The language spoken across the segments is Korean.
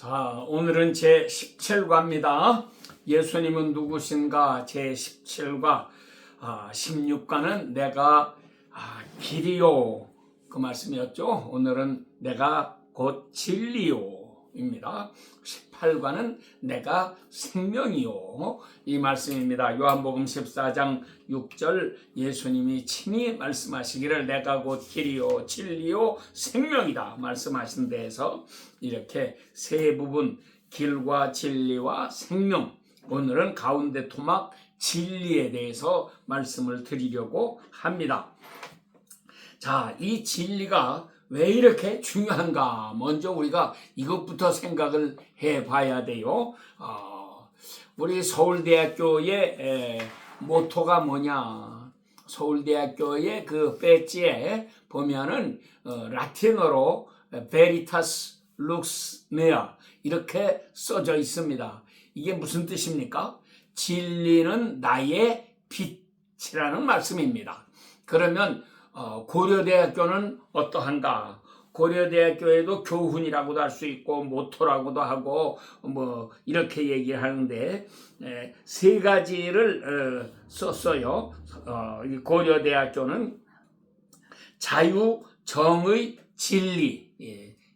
자, 오늘은 제 17과입니다. 예수님은 누구신가 제 17과 16과는 내가 길이요 그 말씀이었죠. 오늘은 내가 곧 진리요입니다. 18과는 내가 생명이요 이 말씀입니다. 요한복음 14장 6절 예수님이 친히 말씀하시기를 내가 곧 길이요 진리요 생명이다 말씀하신 데에서 이렇게 세 부분 길과 진리와 생명, 오늘은 가운데 토막 진리에 대해서 말씀을 드리려고 합니다. 자, 이 진리가 왜 이렇게 중요한가? 먼저 우리가 이것부터 생각을 해봐야 돼요. 우리 서울대학교의 모토가 뭐냐? 서울대학교의 그 배지에 보면은 라틴어로 Veritas Lux Mea 이렇게 써져 있습니다. 이게 무슨 뜻입니까? 진리는 나의 빛이라는 말씀입니다. 그러면 고려대학교는 어떠한가? 고려대학교에도 교훈이라고도 할 수 있고 모토라고도 하고 뭐 이렇게 얘기하는데 세 가지를 썼어요. 고려대학교는 자유, 정의, 진리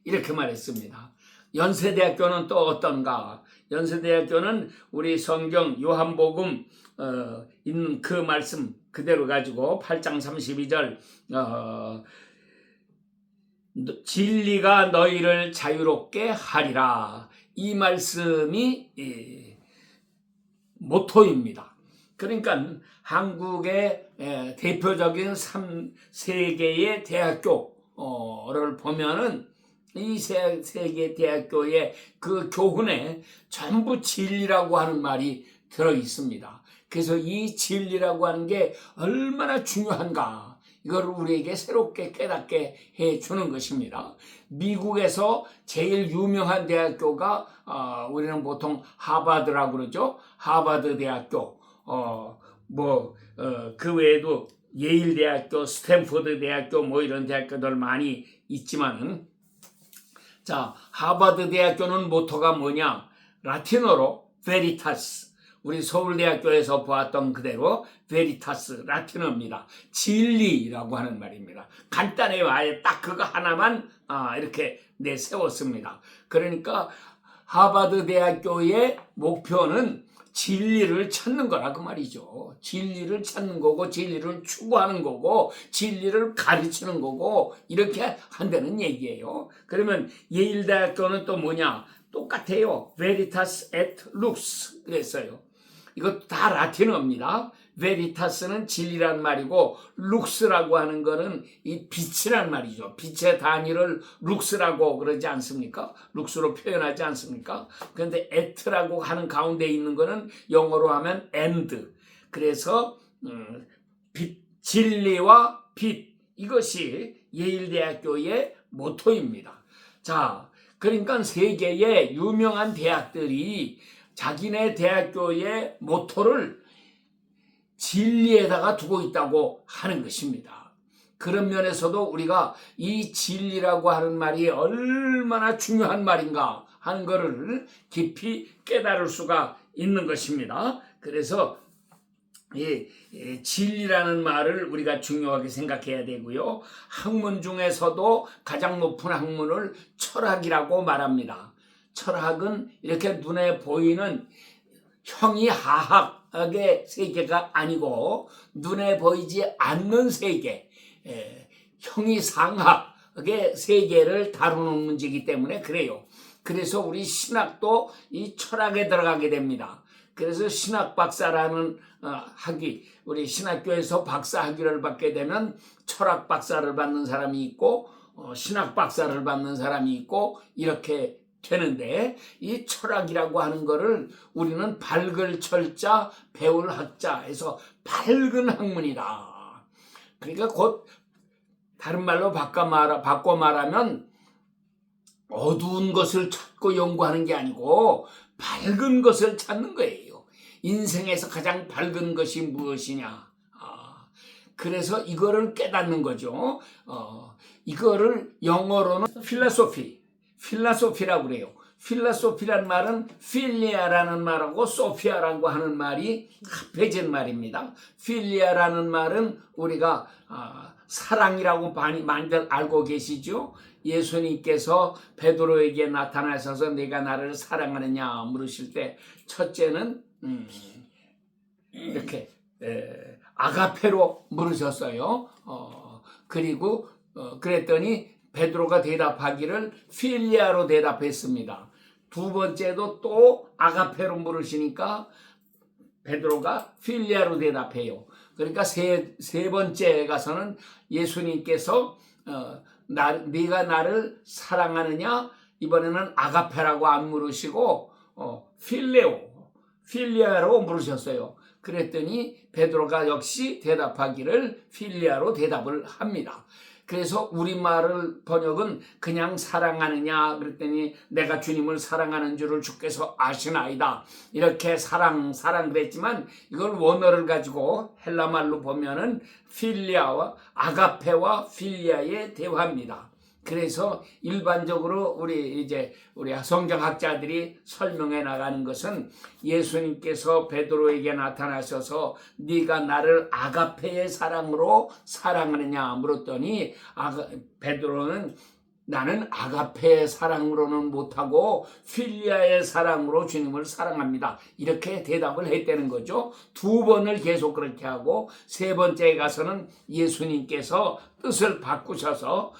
이렇게 말했습니다. 연세대학교는 또 어떤가? 연세대학교는 우리 성경 요한복음 있는 그 말씀 그대로 가지고 8장 32절 진리가 너희를 자유롭게 하리라 이 말씀이 모토입니다. 그러니까 한국의 대표적인 3개의 대학교를 보면은 이 세 개 대학교의 그 교훈에 전부 진리라고 하는 말이 들어 있습니다. 그래서 이 진리라고 하는 게 얼마나 중요한가 이걸 우리에게 새롭게 깨닫게 해주는 것입니다. 미국에서 제일 유명한 대학교가 우리는 보통 하버드라고 그러죠. 하버드 대학교 그 외에도 예일 대학교, 스탠포드 대학교 뭐 이런 대학교들 많이 있지만은 자, 하버드 대학교는 모토가 뭐냐? 라틴어로 베리타스. 우리 서울대학교에서 보았던 그대로 베리타스 라틴어입니다. 진리라고 하는 말입니다. 간단해요. 아예 딱 그거 하나만 이렇게 내세웠습니다. 그러니까 하버드 대학교의 목표는 진리를 찾는 거라 그 말이죠. 진리를 찾는 거고 진리를 추구하는 거고 진리를 가르치는 거고 이렇게 한다는 얘기예요. 그러면 예일대학교는 또 뭐냐? 똑같아요. Veritas et Lux 그랬어요. 이것도 다 라틴어입니다. 베리타스는 진리란 말이고 룩스라고 하는 거는 이 빛이란 말이죠. 빛의 단위를 룩스라고 그러지 않습니까? 룩스로 표현하지 않습니까? 그런데 et라고 하는 가운데 있는 거는 영어로 하면 and. 그래서 진리와 빛 이것이 예일대학교의 모토입니다. 자, 그러니까 세계의 유명한 대학들이 자기네 대학교의 모토를 진리에다가 두고 있다고 하는 것입니다. 그런 면에서도 우리가 이 진리라고 하는 말이 얼마나 중요한 말인가 하는 것을 깊이 깨달을 수가 있는 것입니다. 그래서 이 진리라는 말을 우리가 중요하게 생각해야 되고요. 학문 중에서도 가장 높은 학문을 철학이라고 말합니다. 철학은 이렇게 눈에 보이는 형이하학의 세계가 아니고 눈에 보이지 않는 세계, 형이상학의 세계를 다루는 문제이기 때문에 그래요. 그래서 우리 신학도 이 철학에 들어가게 됩니다. 그래서 신학 박사라는 학위, 우리 신학교에서 박사 학위를 받게 되면 철학 박사를 받는 사람이 있고 신학 박사를 받는 사람이 있고 이렇게 되는데 이 철학이라고 하는 거를 우리는 밝을 철자 배울 학자에서 밝은 학문이다. 그러니까 곧 다른 말로 바꿔 말하면 어두운 것을 찾고 연구하는 게 아니고 밝은 것을 찾는 거예요. 인생에서 가장 밝은 것이 무엇이냐. 그래서 이거를 깨닫는 거죠. 이거를 영어로는 필라소피라고 그래요. 필라소피란 말은 필리아라는 말하고 소피아라고 하는 말이 합해진 말입니다. 필리아라는 말은 우리가 사랑이라고 많이들 알고 계시죠? 예수님께서 베드로에게 나타나셔서 내가 나를 사랑하느냐 물으실 때 첫째는 이렇게 아가페로 물으셨어요. 그리고 그랬더니 베드로가 대답하기를 필리아로 대답했습니다. 두 번째도 또 아가페로 물으시니까 베드로가 필리아로 대답해요. 그러니까 세 번째에 가서는 예수님께서 네가 나를 사랑하느냐? 이번에는 아가페라고 안 물으시고 필리아로 물으셨어요. 그랬더니 베드로가 역시 대답하기를 필리아로 대답을 합니다. 그래서 우리말을 번역은 그냥 사랑하느냐 그랬더니 내가 주님을 사랑하는 줄을 주께서 아시나이다. 이렇게 사랑 그랬지만 이걸 원어를 가지고 헬라말로 보면은 필리아와 아가페와 필리아의 대화입니다. 그래서 일반적으로 우리 성경학자들이 설명해 나가는 것은 예수님께서 베드로에게 나타나셔서 네가 나를 아가페의 사랑으로 사랑하느냐 물었더니 베드로는 나는 아가페의 사랑으로는 못하고 필리아의 사랑으로 주님을 사랑합니다. 이렇게 대답을 했다는 거죠. 두 번을 계속 그렇게 하고 세 번째에 가서는 예수님께서 뜻을 바꾸셔서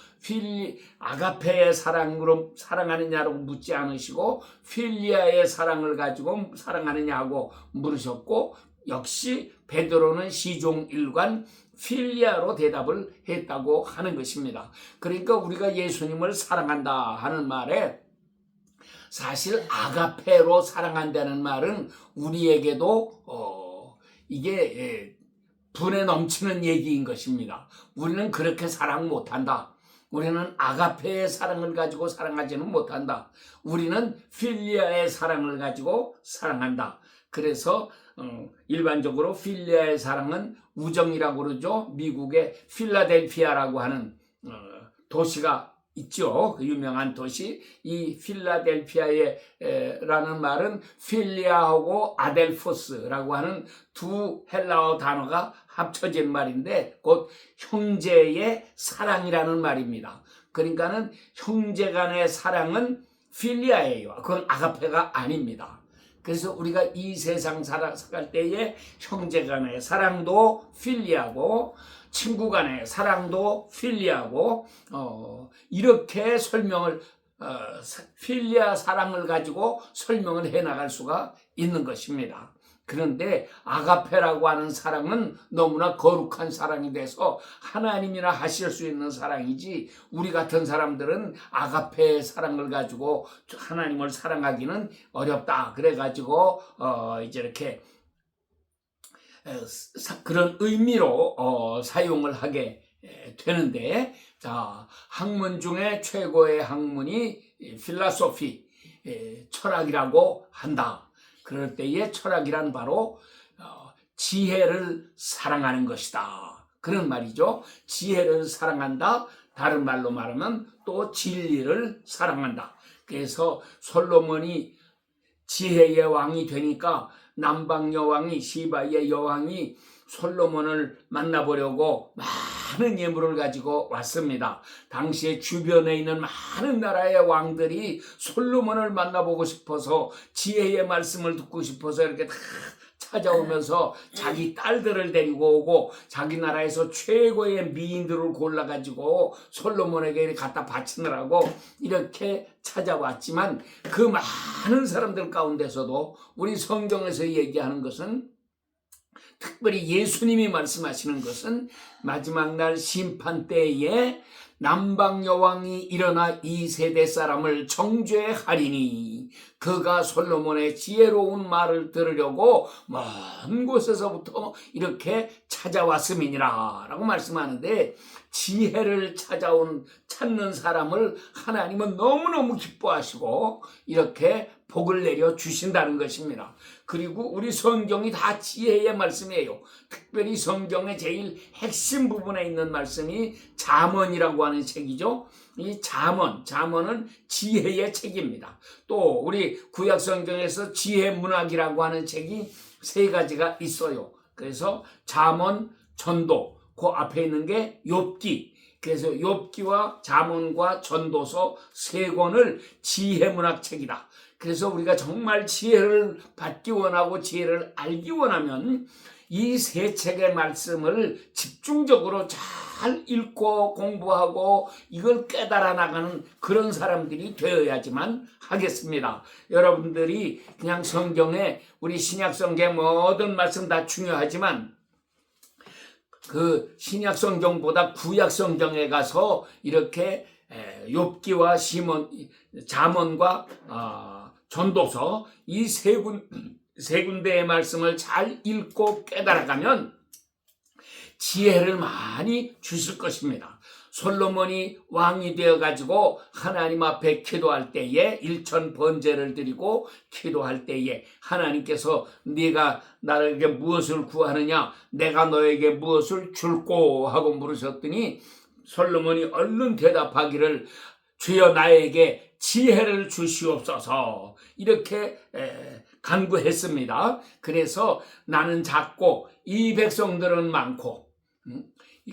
아가페의 사랑으로 사랑하느냐고 묻지 않으시고 필리아의 사랑을 가지고 사랑하느냐고 물으셨고 역시 베드로는 시종일관 필리아로 대답을 했다고 하는 것입니다. 그러니까 우리가 예수님을 사랑한다 하는 말에 사실 아가페로 사랑한다는 말은 우리에게도 이게 분에 넘치는 얘기인 것입니다. 우리는 그렇게 사랑 못한다. 우리는 아가페의 사랑을 가지고 사랑하지는 못한다. 우리는 필리아의 사랑을 가지고 사랑한다. 그래서 일반적으로 필리아의 사랑은 우정이라고 그러죠. 미국의 필라델피아라고 하는 도시가 있죠. 그 유명한 도시. 이 필라델피아라는 말은 필리아하고 아델포스라고 하는 두 헬라어 단어가 합쳐진 말인데 곧 형제의 사랑이라는 말입니다. 그러니까는 형제 간의 사랑은 필리아예요. 그건 아가페가 아닙니다. 그래서 우리가 이 세상 살아갈 때에 형제 간의 사랑도 필리아고 친구 간의 사랑도 필리아고 이렇게 설명을 필리아 사랑을 가지고 설명을 해나갈 수가 있는 것입니다. 그런데 아가페라고 하는 사랑은 너무나 거룩한 사랑이 돼서 하나님이나 하실 수 있는 사랑이지 우리 같은 사람들은 아가페의 사랑을 가지고 하나님을 사랑하기는 어렵다. 그래가지고 이제 이렇게 그런 의미로 사용을 하게 되는데 자 학문 중에 최고의 학문이 필라소피 철학이라고 한다. 그럴 때의 철학이란 바로 지혜를 사랑하는 것이다. 그런 말이죠. 지혜를 사랑한다. 다른 말로 말하면 또 진리를 사랑한다. 그래서 솔로몬이 지혜의 왕이 되니까 남방 여왕이 시바의 여왕이 솔로몬을 만나보려고 많은 예물을 가지고 왔습니다. 당시에 주변에 있는 많은 나라의 왕들이 솔로몬을 만나보고 싶어서 지혜의 말씀을 듣고 싶어서 이렇게 다 찾아오면서 자기 딸들을 데리고 오고 자기 나라에서 최고의 미인들을 골라가지고 솔로몬에게 갖다 바치느라고 이렇게 찾아왔지만 그 많은 사람들 가운데서도 우리 성경에서 얘기하는 것은 특별히 예수님이 말씀하시는 것은 마지막 날 심판 때에 남방 여왕이 일어나 이 세대 사람을 정죄하리니 그가 솔로몬의 지혜로운 말을 들으려고 먼 곳에서부터 이렇게 찾아왔음이니라 라고 말씀하는데 지혜를 찾는 사람을 하나님은 너무너무 기뻐하시고 이렇게 복을 내려 주신다는 것입니다. 그리고 우리 성경이 다 지혜의 말씀이에요. 특별히 성경의 제일 핵심 부분에 있는 말씀이 잠언이라고 하는 책이죠. 이 잠언은 지혜의 책입니다. 또 우리 구약 성경에서 지혜 문학이라고 하는 책이 3가지가 있어요. 그래서 잠언, 전도, 그 앞에 있는 게 욥기. 그래서 욥기와 잠언과 전도서 3권을 지혜 문학 책이다. 그래서 우리가 정말 지혜를 받기 원하고 지혜를 알기 원하면 이 3책의 말씀을 집중적으로 잘 읽고 공부하고 이걸 깨달아 나가는 그런 사람들이 되어야지만 하겠습니다. 여러분들이 그냥 성경에 우리 신약 성경 모든 말씀 다 중요하지만 그 신약 성경보다 구약 성경에 가서 이렇게 욥기와 잠언과 전도서 이 3군데의 말씀을 잘 읽고 깨달아가면 지혜를 많이 주실 것입니다. 솔로몬이 왕이 되어가지고 하나님 앞에 기도할 때에 일천 번제를 드리고 기도할 때에 하나님께서 네가 나에게 무엇을 구하느냐 내가 너에게 무엇을 줄꼬 하고 물으셨더니 솔로몬이 얼른 대답하기를 주여 나에게 지혜를 주시옵소서 이렇게 간구했습니다. 그래서 나는 작고 이 백성들은 많고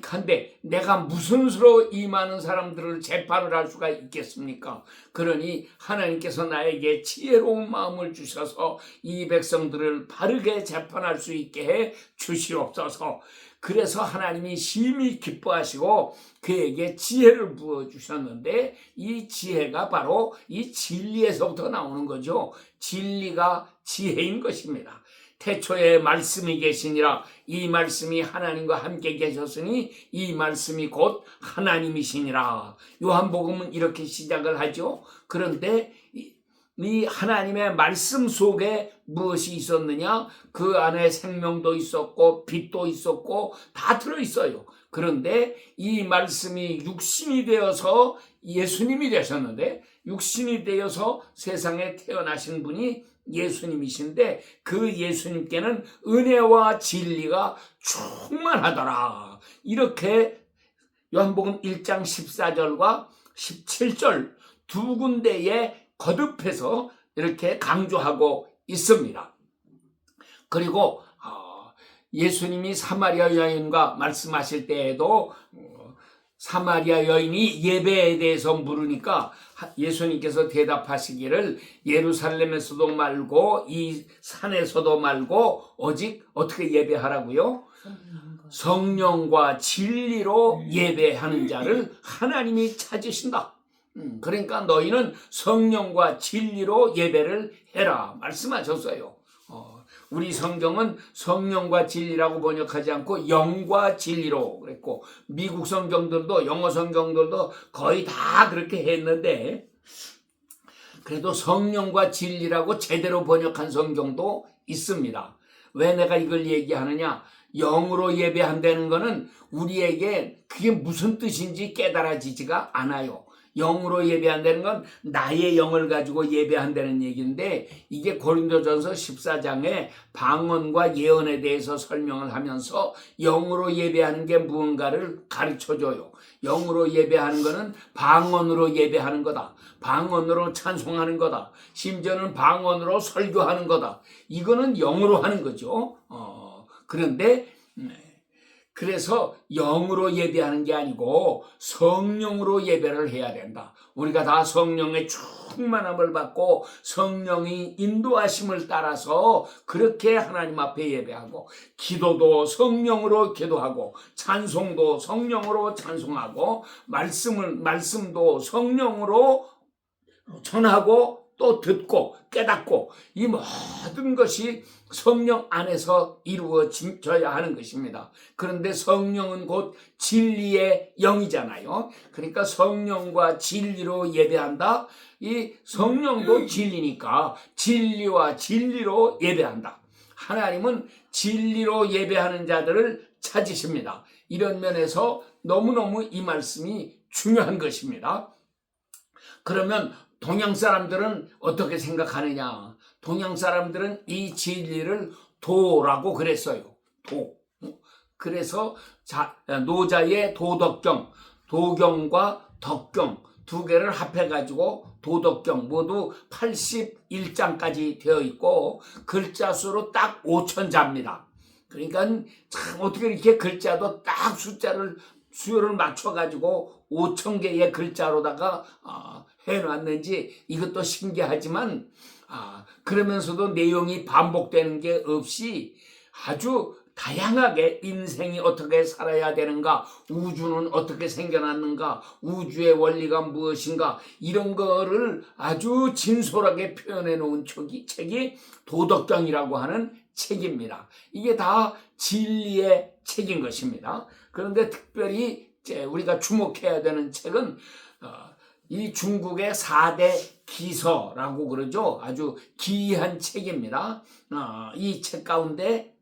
한데 내가 무슨 수로 이 많은 사람들을 재판을 할 수가 있겠습니까? 그러니 하나님께서 나에게 지혜로운 마음을 주셔서 이 백성들을 바르게 재판할 수 있게 해 주시옵소서. 그래서 하나님이 심히 기뻐하시고 그에게 지혜를 부어주셨는데 이 지혜가 바로 이 진리에서부터 나오는 거죠. 진리가 지혜인 것입니다. 태초에 말씀이 계시니라 이 말씀이 하나님과 함께 계셨으니 이 말씀이 곧 하나님이시니라. 요한복음은 이렇게 시작을 하죠. 그런데 이 하나님의 말씀 속에 무엇이 있었느냐? 그 안에 생명도 있었고 빛도 있었고 다 들어있어요. 그런데 이 말씀이 육신이 되어서 예수님이 되셨는데 육신이 되어서 세상에 태어나신 분이 예수님이신데 그 예수님께는 은혜와 진리가 충만하더라. 이렇게 요한복음 1장 14절과 17절 2군데에 거듭해서 이렇게 강조하고 있습니다. 그리고 예수님이 사마리아 여인과 말씀하실 때에도 사마리아 여인이 예배에 대해서 물으니까 예수님께서 대답하시기를 예루살렘에서도 말고 이 산에서도 말고 오직 어떻게 예배하라고요? 성령과 진리로 예배하는 자를 하나님이 찾으신다. 그러니까 너희는 성령과 진리로 예배를 해라 말씀하셨어요. 우리 성경은 성령과 진리라고 번역하지 않고 영과 진리로 그랬고 미국 성경들도 영어 성경들도 거의 다 그렇게 했는데 그래도 성령과 진리라고 제대로 번역한 성경도 있습니다. 왜 내가 이걸 얘기하느냐? 영으로 예배한다는 거는 우리에게 그게 무슨 뜻인지 깨달아지지가 않아요. 영으로 예배한다는 건 나의 영을 가지고 예배한다는 얘기인데 이게 고린도전서 14장에 방언과 예언에 대해서 설명을 하면서 영으로 예배하는 게 무언가를 가르쳐줘요. 영으로 예배하는 거는 방언으로 예배하는 거다. 방언으로 찬송하는 거다. 심지어는 방언으로 설교하는 거다. 이거는 영으로 하는 거죠. 그런데 그래서 영으로 예배하는 게 아니고 성령으로 예배를 해야 된다. 우리가 다 성령의 충만함을 받고 성령이 인도하심을 따라서 그렇게 하나님 앞에 예배하고 기도도 성령으로 기도하고 찬송도 성령으로 찬송하고 말씀도 성령으로 전하고 또 듣고 깨닫고 이 모든 것이 성령 안에서 이루어져야 하는 것입니다. 그런데 성령은 곧 진리의 영이잖아요. 그러니까 성령과 진리로 예배한다. 이 성령도 진리니까 진리와 진리로 예배한다. 하나님은 진리로 예배하는 자들을 찾으십니다. 이런 면에서 너무너무 이 말씀이 중요한 것입니다. 그러면 동양 사람들은 어떻게 생각하느냐? 동양 사람들은 이 진리를 도라고 그랬어요. 도. 그래서 노자의 도덕경, 도경과 덕경 두 개를 합해가지고 도덕경 모두 81장까지 되어 있고 글자 수로 딱 5,000자입니다. 그러니까 참 어떻게 이렇게 글자도 딱 수요를 맞춰가지고 5,000개의 글자로다가 해놨는지 이것도 신기하지만 그러면서도 내용이 반복되는 게 없이 아주 다양하게 인생이 어떻게 살아야 되는가, 우주는 어떻게 생겨났는가, 우주의 원리가 무엇인가 이런 거를 아주 진솔하게 표현해 놓은 책이 도덕경이라고 하는 책입니다. 이게 다 진리의 책인 것입니다. 그런데 특별히 우리가 주목해야 되는 책은 이 중국의 4대 기서라고 그러죠. 아주 기이한 책입니다. 이 책 가운데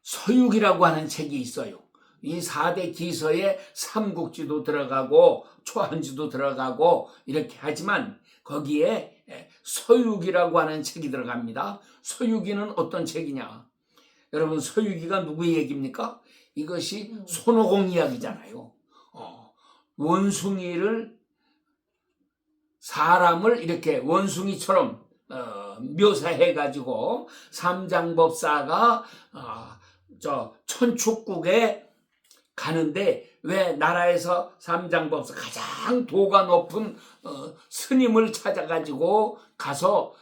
서육이라고 하는 책이 있어요. 이 4대 기서에 삼국지도 들어가고 초한지도 들어가고 이렇게 하지만 거기에 서육이라고 하는 책이 들어갑니다. 서육이는 어떤 책이냐? 여러분 서육이가 누구의 얘기입니까? 이것이 손오공 이야기잖아요. 사람을 이렇게 원숭이처럼 묘사해가지고 삼장법사가 천축국에 가는데 왜 나라에서 삼장법사 가장 도가 높은 스님을 찾아가지고 가서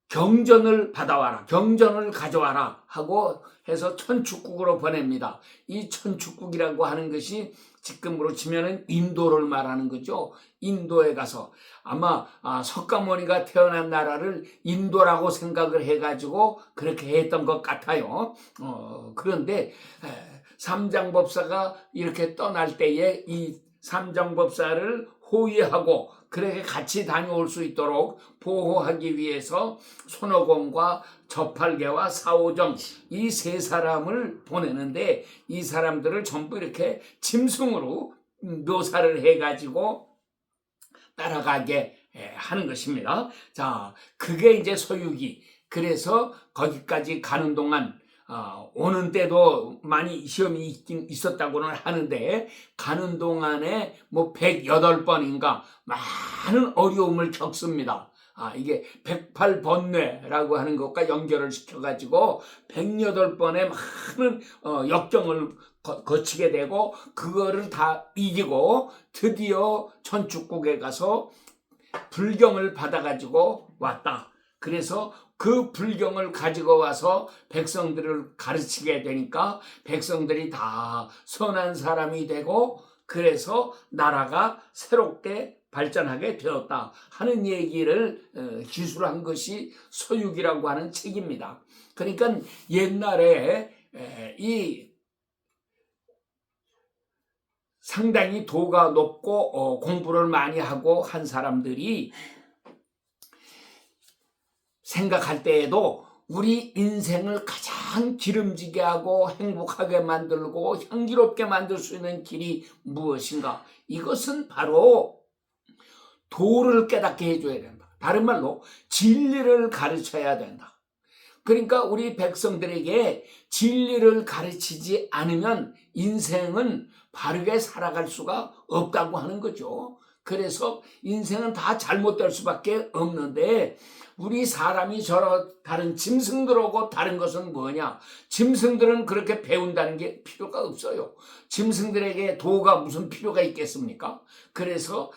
경전을 받아와라, 경전을 가져와라 하고 해서 천축국으로 보냅니다. 이 천축국이라고 하는 것이 지금으로 치면은 인도를 말하는 거죠. 인도에 가서 아마 석가모니가 태어난 나라를 인도라고 생각을 해가지고 그렇게 했던 것 같아요. 그런데 삼장법사가 이렇게 떠날 때에 이 삼장법사를 호위하고 그렇게 같이 다녀올 수 있도록 보호하기 위해서 손오공과 저팔계와 사오정 이 세 사람을 보내는데 이 사람들을 전부 이렇게 짐승으로 묘사를 해가지고 따라가게 하는 것입니다. 자, 그게 이제 서유기. 그래서 거기까지 가는 동안 오는 때도 많이 시험이 있긴 있었다고는 하는데 가는 동안에 뭐 108번인가 많은 어려움을 겪습니다. 이게 108번뇌라고 하는 것과 연결을 시켜가지고 108번의 많은 역경을 거치게 되고 그거를 다 이기고 드디어 천축국에 가서 불경을 받아가지고 왔다. 그래서 그 불경을 가지고 와서 백성들을 가르치게 되니까 백성들이 다 선한 사람이 되고 그래서 나라가 새롭게 발전하게 되었다 하는 얘기를 기술한 것이 서육이라고 하는 책입니다. 그러니까 옛날에 이 상당히 도가 높고 공부를 많이 하고 한 사람들이 생각할 때에도 우리 인생을 가장 기름지게 하고 행복하게 만들고 향기롭게 만들 수 있는 길이 무엇인가? 이것은 바로 도를 깨닫게 해줘야 된다. 다른 말로 진리를 가르쳐야 된다. 그러니까 우리 백성들에게 진리를 가르치지 않으면 인생은 바르게 살아갈 수가 없다고 하는 거죠. 그래서 인생은 다 잘못될 수밖에 없는데 우리 사람이 다른 짐승들하고 다른 것은 뭐냐? 짐승들은 그렇게 배운다는 게 필요가 없어요. 짐승들에게 도가 무슨 필요가 있겠습니까? 그래서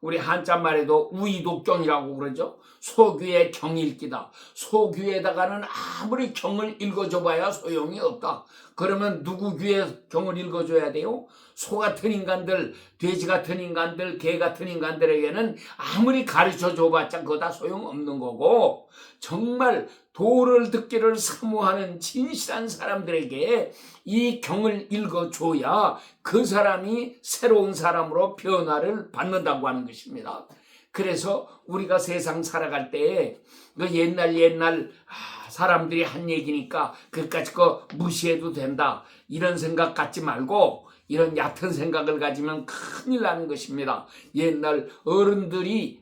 우리 한자말에도 우이독경이라고 그러죠. 소귀의 경읽기다. 소귀에다가는 아무리 경을 읽어줘봐야 소용이 없다. 그러면 누구 귀에 경을 읽어줘야 돼요? 소 같은 인간들, 돼지 같은 인간들, 개 같은 인간들에게는 아무리 가르쳐줘봤자 그거 다 소용없는 거고 정말 도를 듣기를 사모하는 진실한 사람들에게 이 경을 읽어줘야 그 사람이 새로운 사람으로 변화를 받는다고 하는 것입니다. 그래서 우리가 세상 살아갈 때 그 옛날 사람들이 한 얘기니까 그까짓 거 무시해도 된다 이런 생각 갖지 말고 이런 얕은 생각을 가지면 큰일 나는 것입니다. 옛날 어른들이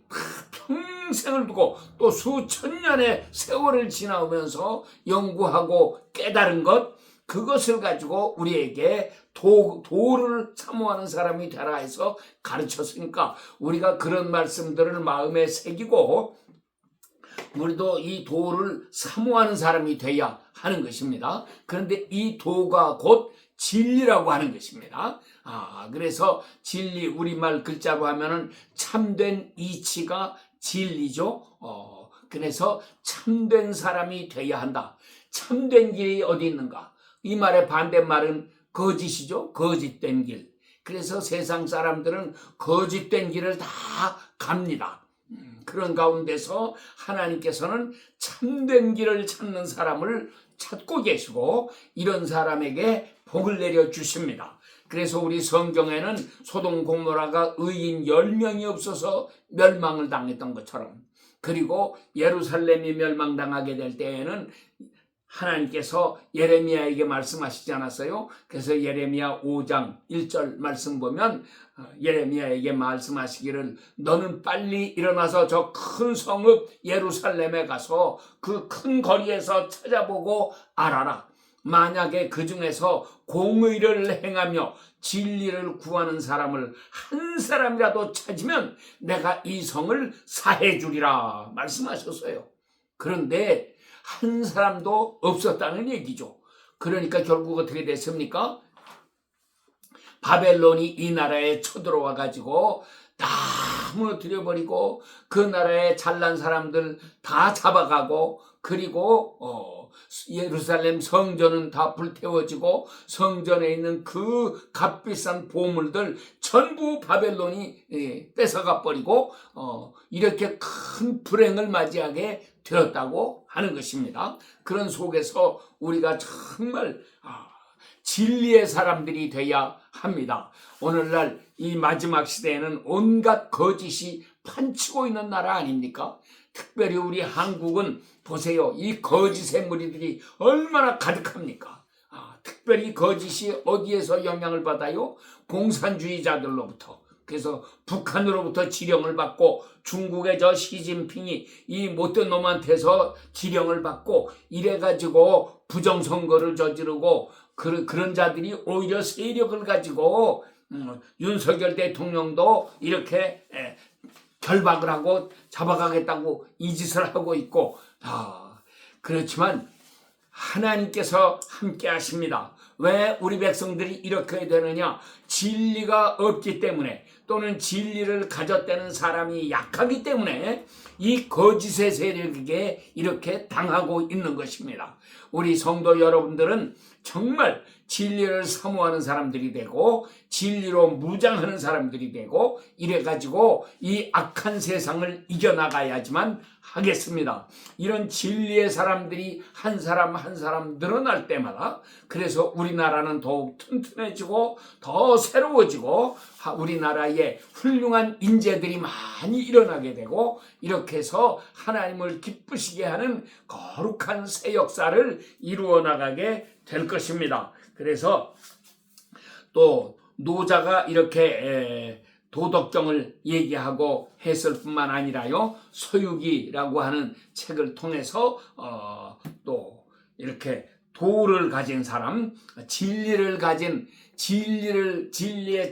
평생을 두고 또 수천 년의 세월을 지나오면서 연구하고 깨달은 것, 그것을 가지고 우리에게 도를 사모하는 사람이 되라 해서 가르쳤으니까 우리가 그런 말씀들을 마음에 새기고 우리도 이 도를 사모하는 사람이 돼야 하는 것입니다. 그런데 이 도가 곧 진리라고 하는 것입니다. 그래서 진리, 우리말 글자로 하면은 참된 이치가 진리죠. 그래서 참된 사람이 돼야 한다. 참된 길이 어디 있는가? 이 말의 반대말은 거짓이죠. 거짓된 길. 그래서 세상 사람들은 거짓된 길을 다 갑니다. 그런 가운데서 하나님께서는 참된 길을 찾는 사람을 찾고 계시고 이런 사람에게 복을 내려 주십니다. 그래서 우리 성경에는 소돔 고모라가 의인 10명이 없어서 멸망을 당했던 것처럼, 그리고 예루살렘이 멸망당하게 될 때에는 하나님께서 예레미야에게 말씀하시지 않았어요? 그래서 예레미야 5장 1절 말씀 보면 예레미야에게 말씀하시기를 너는 빨리 일어나서 저 큰 성읍 예루살렘에 가서 그 큰 거리에서 찾아보고 알아라. 만약에 그 중에서 공의를 행하며 진리를 구하는 사람을 한 사람이라도 찾으면 내가 이 성을 사해 주리라 말씀하셨어요. 그런데 한 사람도 없었다는 얘기죠. 그러니까 결국 어떻게 됐습니까? 바벨론이 이 나라에 쳐들어와 가지고 다 무너뜨려버리고 그 나라에 잘난 사람들 다 잡아가고, 그리고 예루살렘 성전은 다 불태워지고 성전에 있는 그 값비싼 보물들 전부 바벨론이 뺏어가 버리고 이렇게 큰 불행을 맞이하게 되었다고 하는 것입니다. 그런 속에서 우리가 정말 진리의 사람들이 돼야 합니다. 오늘날 이 마지막 시대에는 온갖 거짓이 판치고 있는 나라 아닙니까? 특별히 우리 한국은 보세요. 이 거짓의 무리들이 얼마나 가득합니까? 특별히 거짓이 어디에서 영향을 받아요? 공산주의자들로부터. 그래서 북한으로부터 지령을 받고 중국의 저 시진핑이 이 못된 놈한테서 지령을 받고 이래가지고 부정선거를 저지르고 그런 자들이 오히려 세력을 가지고 윤석열 대통령도 이렇게 결박을 하고 잡아가겠다고 이 짓을 하고 있고, 그렇지만 하나님께서 함께 하십니다. 왜 우리 백성들이 이렇게 되느냐? 진리가 없기 때문에, 또는 진리를 가졌다는 사람이 약하기 때문에 이 거짓의 세력에게 이렇게 당하고 있는 것입니다. 우리 성도 여러분들은 정말 진리를 사모하는 사람들이 되고 진리로 무장하는 사람들이 되고 이래가지고 이 악한 세상을 이겨나가야지만 하겠습니다. 이런 진리의 사람들이 한 사람 한 사람 늘어날 때마다 그래서 우리나라는 더욱 튼튼해지고 더 새로워지고 우리나라에 훌륭한 인재들이 많이 일어나게 되고 이렇게 해서 하나님을 기쁘시게 하는 거룩한 새 역사를 이루어 나가게 될 것입니다. 그래서 또 노자가 이렇게 도덕경을 얘기하고 했을 뿐만 아니라요, 서유기라고 하는 책을 통해서 또 이렇게 도를 가진 사람, 진리의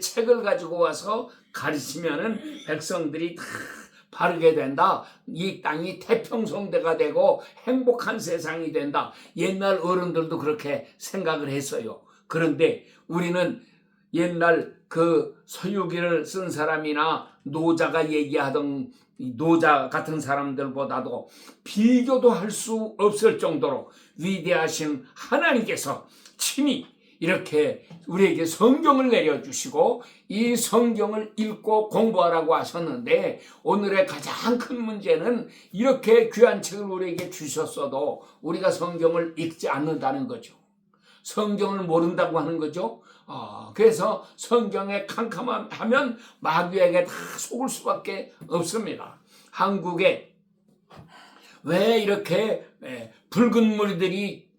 책을 가지고 와서 가르치면은 백성들이 다 바르게 된다. 이 땅이 태평성대가 되고 행복한 세상이 된다. 옛날 어른들도 그렇게 생각을 했어요. 그런데 우리는 옛날 그 서유기를 쓴 사람이나 노자가 얘기하던 노자 같은 사람들보다도 비교도 할 수 없을 정도로 위대하신 하나님께서 친히 이렇게 우리에게 성경을 내려주시고 이 성경을 읽고 공부하라고 하셨는데, 오늘의 가장 큰 문제는 이렇게 귀한 책을 우리에게 주셨어도 우리가 성경을 읽지 않는다는 거죠. 성경을 모른다고 하는 거죠. 그래서 성경에 캄캄하면 마귀에게 다 속을 수밖에 없습니다. 한국에 왜 이렇게 붉은 무리들이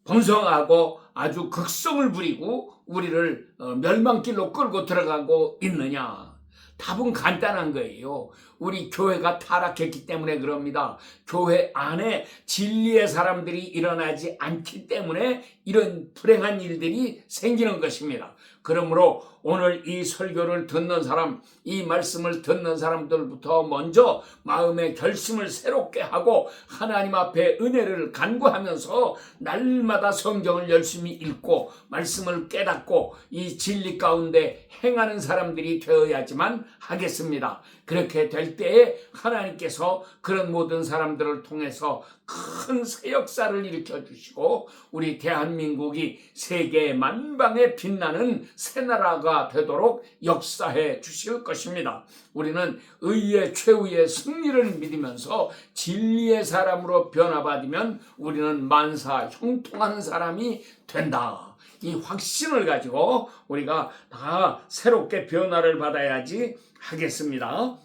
번성하고 아주 극성을 부리고 우리를 멸망길로 끌고 들어가고 있느냐? 답은 간단한 거예요. 우리 교회가 타락했기 때문에 그럽니다. 교회 안에 진리의 사람들이 일어나지 않기 때문에 이런 불행한 일들이 생기는 것입니다. 그러므로 오늘 이 설교를 듣는 사람, 이 말씀을 듣는 사람들부터 먼저 마음의 결심을 새롭게 하고 하나님 앞에 은혜를 간구하면서 날마다 성경을 열심히 읽고 말씀을 깨닫고 이 진리 가운데 행하는 사람들이 되어야지만 하겠습니다. 그렇게 될 때에 하나님께서 그런 모든 사람들을 통해서 큰 새 역사를 일으켜 주시고 우리 대한민국이 세계 만방에 빛나는 새 나라가 되도록 역사해 주실 것입니다. 우리는 의의 최후의 승리를 믿으면서 진리의 사람으로 변화받으면 우리는 만사 형통하는 사람이 된다. 이 확신을 가지고 우리가 다 새롭게 변화를 받아야지 하겠습니다.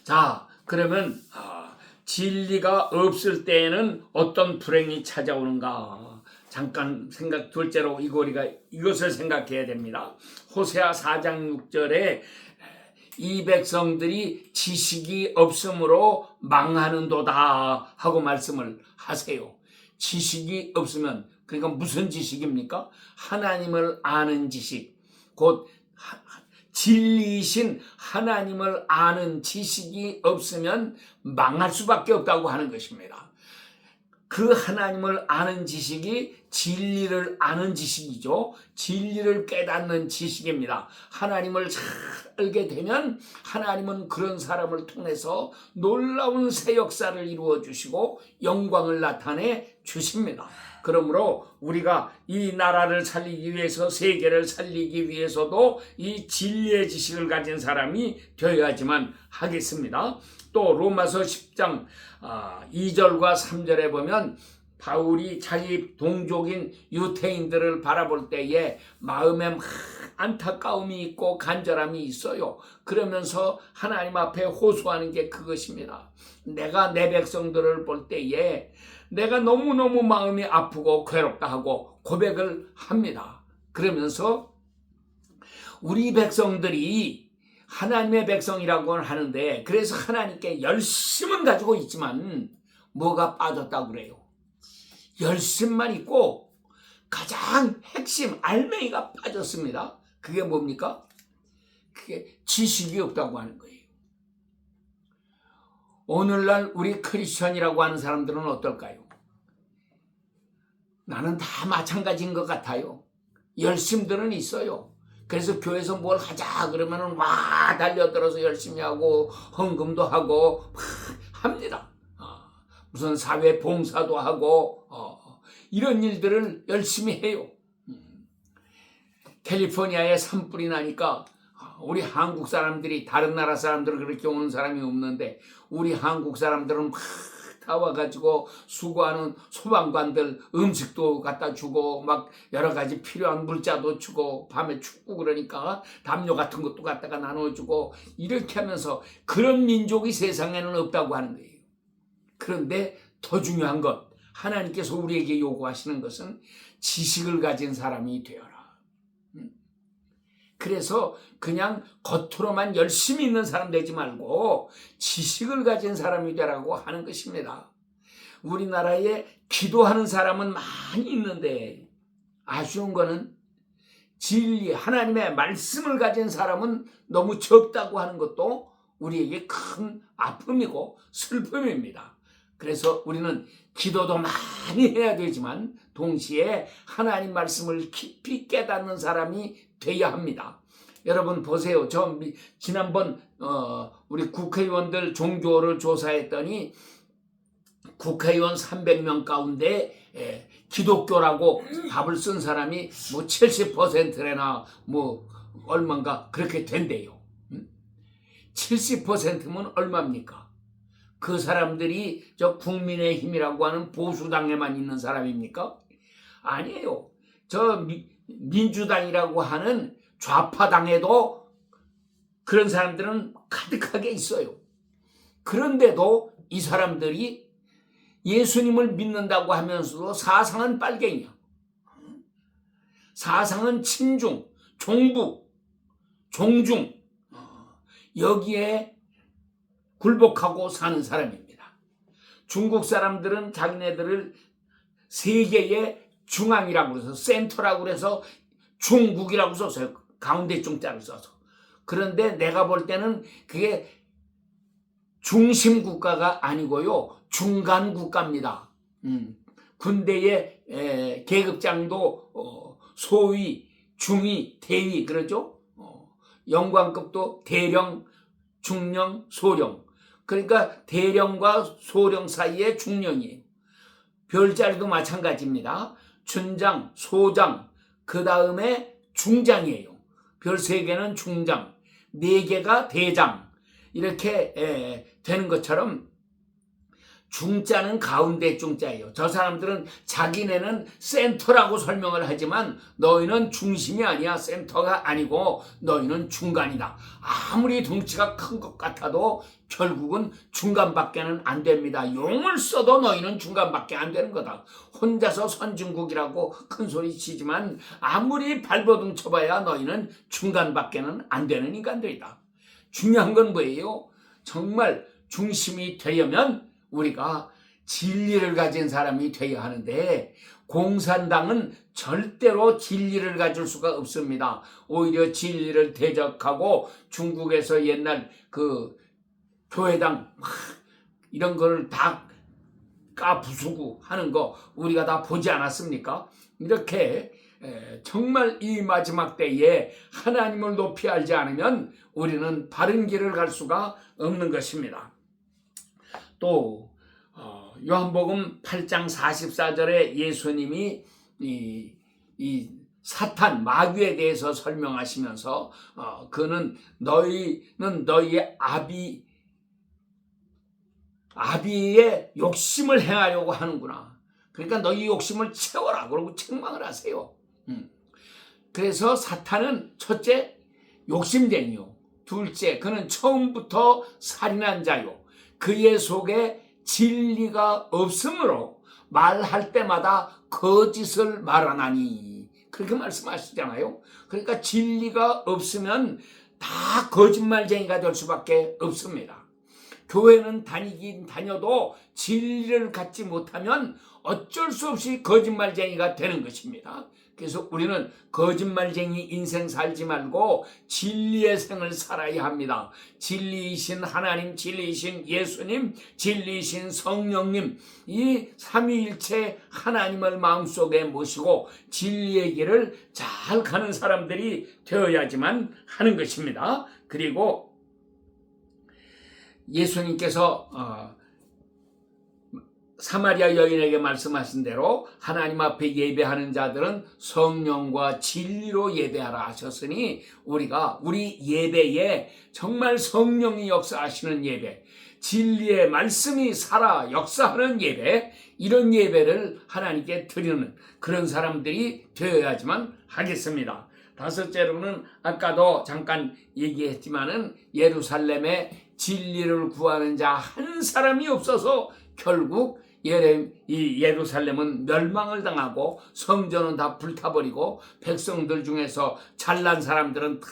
자, 그러면 진리가 없을 때에는 어떤 불행이 찾아오는가? 잠깐 둘째로 우리가 이것을 생각해야 됩니다. 호세아 4장 6절에 이 백성들이 지식이 없으므로 망하는도다 하고 말씀을 하세요. 지식이 없으면 그러니까 무슨 지식입니까? 하나님을 아는 지식, 곧 진리이신 하나님을 아는 지식이 없으면 망할 수밖에 없다고 하는 것입니다. 그 하나님을 아는 지식이 진리를 아는 지식이죠. 진리를 깨닫는 지식입니다. 하나님을 잘 알게 되면 하나님은 그런 사람을 통해서 놀라운 새 역사를 이루어 주시고 영광을 나타내 주십니다. 그러므로 우리가 이 나라를 살리기 위해서 세계를 살리기 위해서도 이 진리의 지식을 가진 사람이 되어야지만 하겠습니다. 또 로마서 10장 2절과 3절에 보면 바울이 자기 동족인 유대인들을 바라볼 때에 마음에 안타까움이 있고 간절함이 있어요. 그러면서 하나님 앞에 호소하는 게 그것입니다. 내가 내 백성들을 볼 때에 내가 너무너무 마음이 아프고 괴롭다 하고 고백을 합니다. 그러면서 우리 백성들이 하나님의 백성이라고 하는데 그래서 하나님께 열심은 가지고 있지만 뭐가 빠졌다고 그래요? 열심만 있고 가장 핵심 알맹이가 빠졌습니다. 그게 뭡니까? 그게 지식이 없다고 하는 거예요. 오늘날 우리 크리스천이라고 하는 사람들은 어떨까요? 나는 다 마찬가지인 것 같아요. 열심들은 있어요. 그래서 교회에서 뭘 하자 그러면은 와 달려들어서 열심히 하고 헌금도 하고 합니다. 무슨 사회 봉사도 하고 이런 일들을 열심히 해요. 캘리포니아에 산불이 나니까 우리 한국 사람들이 다른 나라 사람들은 그렇게 오는 사람이 없는데 우리 한국 사람들은 막 다 와가지고 수고하는 소방관들 음식도 갖다 주고 막 여러 가지 필요한 물자도 주고 밤에 춥고 그러니까 담요 같은 것도 갖다가 나눠주고 이렇게 하면서 그런 민족이 세상에는 없다고 하는 거예요. 그런데 더 중요한 것 하나님께서 우리에게 요구하시는 것은 지식을 가진 사람이 되어라. 그래서 그냥 겉으로만 열심히 있는 사람 되지 말고 지식을 가진 사람이 되라고 하는 것입니다. 우리나라에 기도하는 사람은 많이 있는데 아쉬운 거는 진리, 하나님의 말씀을 가진 사람은 너무 적다고 하는 것도 우리에게 큰 아픔이고 슬픔입니다. 그래서 우리는 기도도 많이 해야 되지만 동시에 하나님 말씀을 깊이 깨닫는 사람이 돼야 합니다. 여러분 보세요. 저 지난번 우리 국회의원들 종교를 조사했더니 국회의원 300명 가운데 기독교라고 답을 쓴 사람이 뭐 70%나 뭐 얼마인가 그렇게 된대요. 70%면 얼마입니까? 그 사람들이 저 국민의힘이라고 하는 보수당에만 있는 사람입니까? 아니에요. 저 민주당이라고 하는 좌파당에도 그런 사람들은 가득하게 있어요. 그런데도 이 사람들이 예수님을 믿는다고 하면서도 사상은 빨갱이야. 사상은 친중, 종부, 종중, 여기에 굴복하고 사는 사람입니다. 중국 사람들은 자기네들을 세계의 중앙이라고 해서 센터라고 해서 중국이라고 썼어요. 가운데 중자를 써서. 그런데 내가 볼 때는 그게 중심 국가가 아니고요. 중간 국가입니다. 군대의 계급장도 소위, 중위, 대위 그러죠. 영관급도 대령, 중령, 소령. 그러니까 대령과 소령 사이에 중령이에요. 별자리도 마찬가지입니다. 춘장, 소장, 그 다음에 중장이에요. 별 3개는 중장, 4개가 대장. 이렇게 되는 것처럼 중자는 가운데 중자예요. 저 사람들은 자기네는 센터라고 설명을 하지만 너희는 중심이 아니야. 센터가 아니고 너희는 중간이다. 아무리 덩치가 큰 것 같아도 결국은 중간밖에는 안 됩니다. 용을 써도 너희는 중간밖에 안 되는 거다. 혼자서 선진국이라고 큰 소리 치지만 아무리 발버둥 쳐봐야 너희는 중간밖에는 안 되는 인간들이다. 중요한 건 뭐예요? 정말 중심이 되려면 우리가 진리를 가진 사람이 되어야 하는데 공산당은 절대로 진리를 가질 수가 없습니다. 오히려 진리를 대적하고 중국에서 옛날 그 교회당 이런 거를 다 까부수고 하는 거 우리가 다 보지 않았습니까? 이렇게 정말 이 마지막 때에 하나님을 높이 알지 않으면 우리는 바른 길을 갈 수가 없는 것입니다. 또 요한복음 8장 44절에 예수님이 이 사탄 마귀에 대해서 설명하시면서 그는 너희는 너희의 아비의 욕심을 행하려고 하는구나. 그러니까 너희 욕심을 채워라. 그러고 책망을 하세요. 그래서 사탄은 첫째 욕심쟁이요. 둘째 그는 처음부터 살인한 자요. 그의 속에 진리가 없으므로 말할 때마다 거짓을 말하나니. 그렇게 말씀하시잖아요. 그러니까 진리가 없으면 다 거짓말쟁이가 될 수밖에 없습니다. 교회는 다니긴 다녀도 진리를 갖지 못하면 어쩔 수 없이 거짓말쟁이가 되는 것입니다. 그래서 우리는 거짓말쟁이 인생 살지 말고 진리의 생을 살아야 합니다. 진리이신 하나님, 진리이신 예수님, 진리이신 성령님, 이 삼위일체 하나님을 마음속에 모시고 진리의 길을 잘 가는 사람들이 되어야지만 하는 것입니다. 그리고 예수님께서 사마리아 여인에게 말씀하신 대로 하나님 앞에 예배하는 자들은 성령과 진리로 예배하라 하셨으니 우리가 우리 예배에 정말 성령이 역사하시는 예배, 진리의 말씀이 살아 역사하는 예배, 이런 예배를 하나님께 드리는 그런 사람들이 되어야지만 하겠습니다. 다섯째로는 아까도 잠깐 얘기했지만은 예루살렘에 진리를 구하는 자 한 사람이 없어서 결국 이 예루살렘은 멸망을 당하고 성전은 다 불타버리고 백성들 중에서 잘난 사람들은 다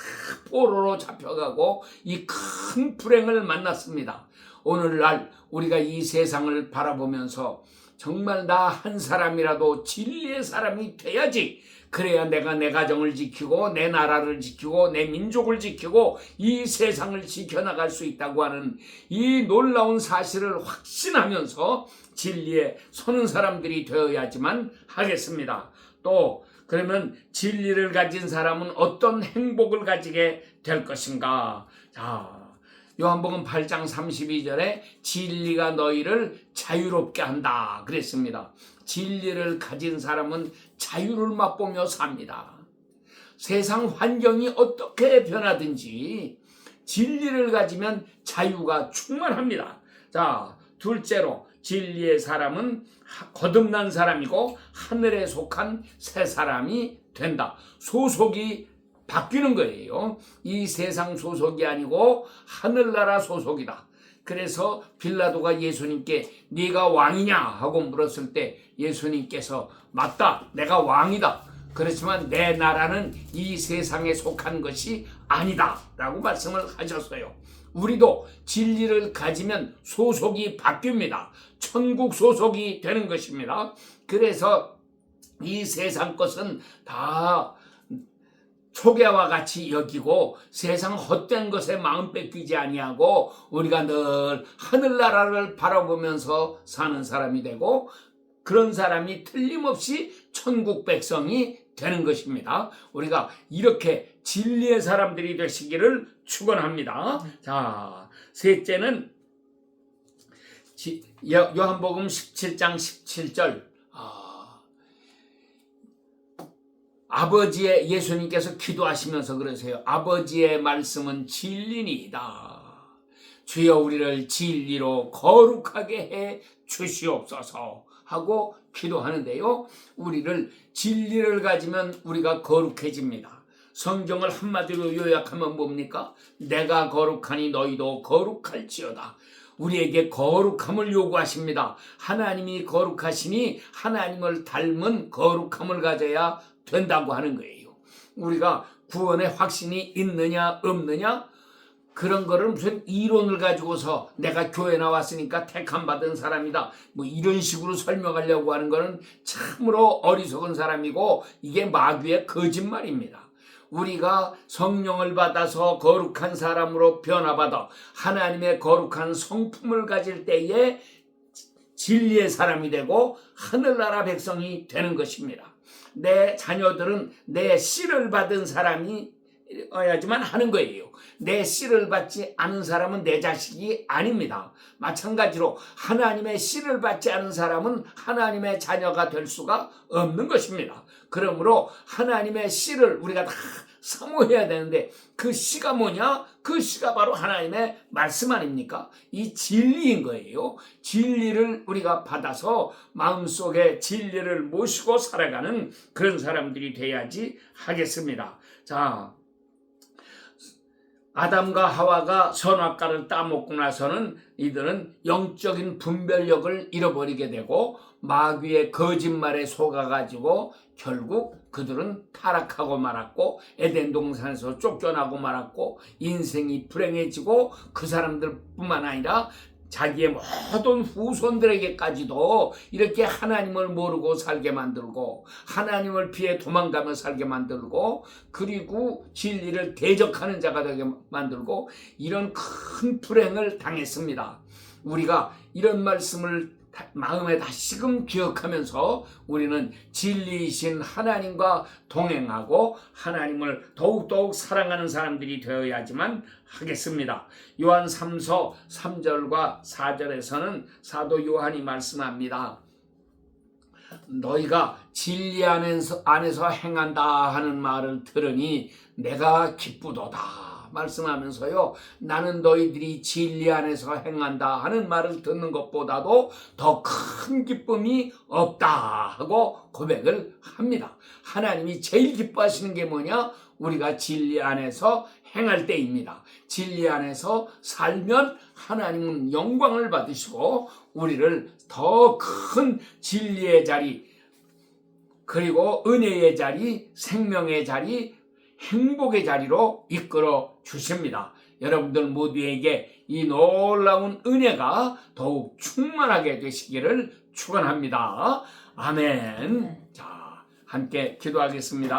포로로 잡혀가고 이 큰 불행을 만났습니다. 오늘날 우리가 이 세상을 바라보면서 정말 나 한 사람이라도 진리의 사람이 돼야지. 그래야 내가 내 가정을 지키고 내 나라를 지키고 내 민족을 지키고 이 세상을 지켜나갈 수 있다고 하는 이 놀라운 사실을 확신하면서 진리에 서는 사람들이 되어야지만 하겠습니다. 또 그러면 진리를 가진 사람은 어떤 행복을 가지게 될 것인가? 자, 요한복음 8장 32절에 진리가 너희를 자유롭게 한다 그랬습니다. 진리를 가진 사람은 자유를 맛보며 삽니다. 세상 환경이 어떻게 변하든지 진리를 가지면 자유가 충만합니다. 자, 둘째로 진리의 사람은 거듭난 사람이고 하늘에 속한 새 사람이 된다. 소속이 바뀌는 거예요. 이 세상 소속이 아니고 하늘나라 소속이다. 그래서 빌라도가 예수님께 네가 왕이냐 하고 물었을 때 예수님께서 맞다, 내가 왕이다. 그렇지만 내 나라는 이 세상에 속한 것이 아니다 라고 말씀을 하셨어요. 우리도 진리를 가지면 소속이 바뀝니다. 천국 소속이 되는 것입니다. 그래서 이 세상 것은 다 초계와 같이 여기고 세상 헛된 것에 마음 뺏기지 아니하고 우리가 늘 하늘나라를 바라보면서 사는 사람이 되고 그런 사람이 틀림없이 천국 백성이 되는 것입니다. 우리가 이렇게 진리의 사람들이 되시기를 축원합니다. 자, 셋째는 요한복음 17장 17절 아버지의 예수님께서 기도하시면서 그러세요. 아버지의 말씀은 진리니이다. 주여 우리를 진리로 거룩하게 해 주시옵소서 하고 기도하는데요. 우리를 진리를 가지면 우리가 거룩해집니다. 성경을 한마디로 요약하면 뭡니까? 내가 거룩하니 너희도 거룩할지어다. 우리에게 거룩함을 요구하십니다. 하나님이 거룩하시니 하나님을 닮은 거룩함을 가져야 된다고 하는 거예요. 우리가 구원의 확신이 있느냐 없느냐 그런 거를 무슨 이론을 가지고서 내가 교회 나왔으니까 택함 받은 사람이다 뭐 이런 식으로 설명하려고 하는 거는 참으로 어리석은 사람이고 이게 마귀의 거짓말입니다. 우리가 성령을 받아서 거룩한 사람으로 변화받아 하나님의 거룩한 성품을 가질 때에 진리의 사람이 되고 하늘나라 백성이 되는 것입니다. 내 자녀들은 내 씨를 받은 사람이어야지만 하는 거예요. 내 씨를 받지 않은 사람은 내 자식이 아닙니다. 마찬가지로 하나님의 씨를 받지 않은 사람은 하나님의 자녀가 될 수가 없는 것입니다. 그러므로 하나님의 씨를 우리가 다 사모해야 되는데 그 씨가 뭐냐? 그 씨가 바로 하나님의 말씀 아닙니까? 이 진리인 거예요. 진리를 우리가 받아서 마음속에 진리를 모시고 살아가는 그런 사람들이 돼야지 하겠습니다. 자, 아담과 하와가 선악과를 따먹고 나서는 이들은 영적인 분별력을 잃어버리게 되고 마귀의 거짓말에 속아가지고 결국 그들은 타락하고 말았고 에덴 동산에서 쫓겨나고 말았고 인생이 불행해지고 그 사람들뿐만 아니라 자기의 모든 후손들에게까지도 이렇게 하나님을 모르고 살게 만들고 하나님을 피해 도망가며 살게 만들고 그리고 진리를 대적하는 자가 되게 만들고 이런 큰 불행을 당했습니다. 우리가 이런 말씀을 마음에 다시금 기억하면서 우리는 진리이신 하나님과 동행하고 하나님을 더욱더욱 사랑하는 사람들이 되어야지만 하겠습니다. 요한 3서 3절과 4절에서는 사도 요한이 말씀합니다. 너희가 진리 안에서 행한다 하는 말을 들으니 내가 기쁘도다 말씀하면서요, 나는 너희들이 진리 안에서 행한다 하는 말을 듣는 것보다도 더 큰 기쁨이 없다 하고 고백을 합니다. 하나님이 제일 기뻐하시는 게 뭐냐? 우리가 진리 안에서 행할 때입니다. 진리 안에서 살면 하나님은 영광을 받으시고 우리를 더 큰 진리의 자리 그리고 은혜의 자리, 생명의 자리, 행복의 자리로 이끌어 주십니다. 여러분들 모두에게 이 놀라운 은혜가 더욱 충만하게 되시기를 축원합니다. 아멘. 자, 함께 기도하겠습니다.